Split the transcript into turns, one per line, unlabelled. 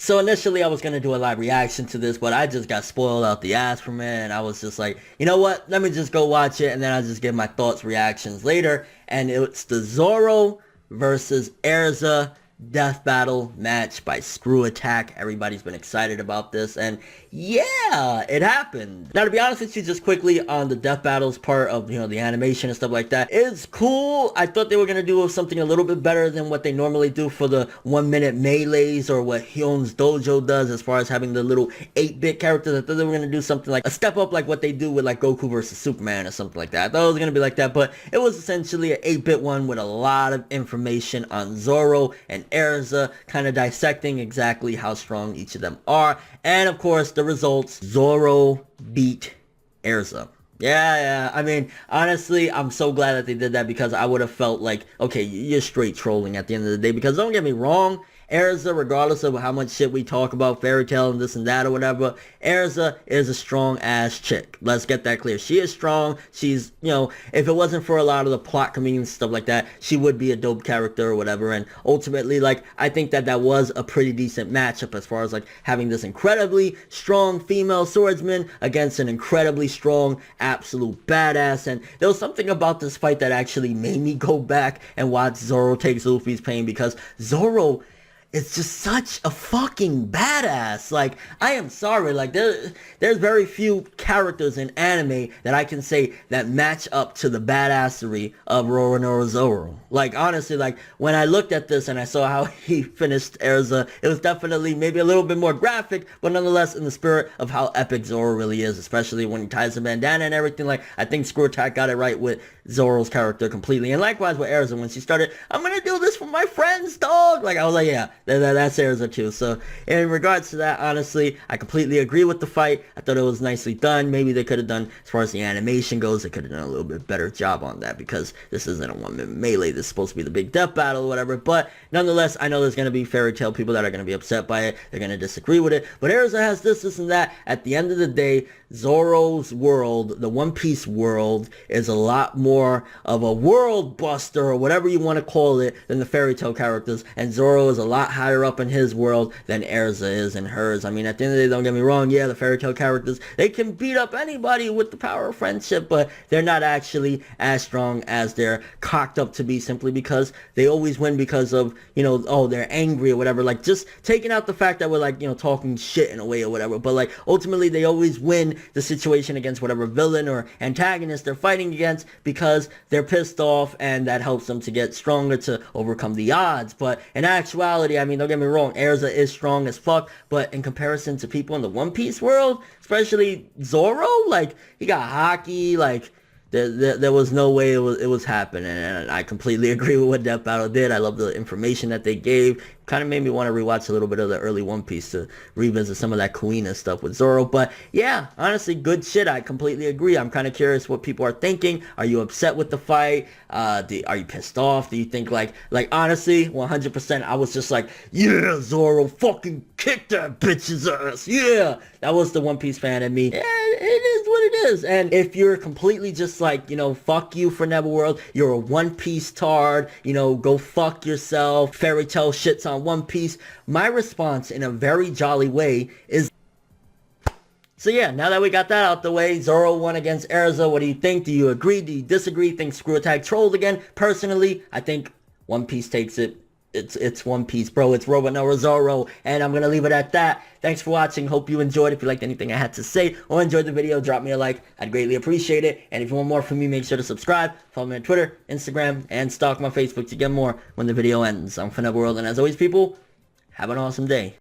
So initially I was going to do a live reaction to this, but I just got spoiled out the ass from it, and I was just like, you know what, let me just go watch it, and then I'll just give my thoughts, reactions later. And it's the Zoro versus Erza death battle match by Screw Attack. Everybody's been excited about this, and yeah, it happened. Now, to be honest with you, just quickly on the death battles part of, the animation and stuff like that, it's cool. I thought they were gonna do something a little bit better than what they normally do for the 1 minute melees, or what Hyun's dojo does as far as having the little 8-bit characters. I thought they were gonna do something like a step up, like what they do with like Goku versus Superman or something like that. I thought it was gonna be like that, but it was essentially an 8-bit one with a lot of information on Zoro and Erza, kind of dissecting exactly how strong each of them are. And of course, the results: Zoro beat Erza. Yeah, I mean, honestly, I'm so glad that they did that, because I would have felt like, okay, you're straight trolling at the end of the day. Because don't get me wrong, Erza, regardless of how much shit we talk about Fairy Tail and this and that or whatever, Erza is a strong ass chick. Let's get that clear. She is strong. She's, if it wasn't for a lot of the plot convenience stuff like that, she would be a dope character or whatever. And ultimately, like, I think that was a pretty decent matchup as far as like having this incredibly strong female swordsman against an incredibly strong absolute badass. And there was something about this fight that actually made me go back and watch Zoro take Luffy's pain, because Zoro, it's just such a fucking badass. Like, I am sorry, like, there's very few characters in anime that I can say that match up to the badassery of Roronoa Zoro. Like, honestly, like, when I looked at this and I saw how he finished Erza, it was definitely maybe a little bit more graphic, but nonetheless in the spirit of how epic Zoro really is, especially when he ties the bandana and everything. Like, I think Screw Attack got it right with Zoro's character completely. And likewise with Erza, when she started, I'm gonna do this for my friends, dog. Like, I was like, yeah, that's Erza too. So in regards to that, honestly, I completely agree with the fight. I thought it was nicely done. Maybe they could have done, as far as the animation goes, they could have done a little bit better job on that, because this isn't a 1-minute melee. This is supposed to be the big death battle or whatever. But nonetheless, I know there's going to be Fairy Tail people that are going to be upset by it. They're going to disagree with it. But Erza has this and that. At the end of the day, Zoro's world, the One Piece world, is a lot more of a world buster, or whatever you want to call it, than the Fairy Tail characters. And Zoro is a lot higher up in his world than Erza is in hers. I mean, at the end of the day, don't get me wrong, yeah, the Fairy Tail characters, they can beat up anybody with the power of friendship, but they're not actually as strong as they're cocked up to be, simply because they always win because of, oh, they're angry or whatever. Like, just taking out the fact that we're like, talking shit in a way or whatever, but like, ultimately they always win the situation against whatever villain or antagonist they're fighting against, because they're pissed off, and that helps them to get stronger to overcome the odds. But in actuality, I mean, don't get me wrong, Erza is strong as fuck, but in comparison to people in the One Piece world, especially Zoro, like, he got hockey, like, there was no way it was happening. And I completely agree with what Death Battle did. I love the information that they gave. Kind of made me want to rewatch a little bit of the early One Piece to revisit some of that Kuina stuff with Zoro. But yeah, honestly, good shit. I completely agree. I'm kind of curious what people are thinking. Are you upset with the fight? Are you pissed off? Do you think like honestly, 100%, I was just like, yeah, Zoro, fucking kick that bitch's ass. Yeah, that was the One Piece fan in me. Yeah, it is what it is. And if you're completely just like, fuck you for Neverworld, you're a One Piece tard, go fuck yourself, Fairy Tail shits on One Piece, my response in a very jolly way is, so yeah, now that we got that out the way, Zoro won against Erza. What do you think? Do you agree? Do you disagree? Think Screw Attack trolled again? Personally, I think One Piece takes it. It's One Piece, bro. It's Roronoa Zoro, and I'm gonna leave it at that. Thanks for watching. Hope you enjoyed. If you liked anything I had to say or enjoyed the video, drop me a like. I'd greatly appreciate it. And if you want more from me, make sure to subscribe. Follow me on Twitter, Instagram, and stalk my Facebook to get more when the video ends. I'm World, and as always, people, have an awesome day.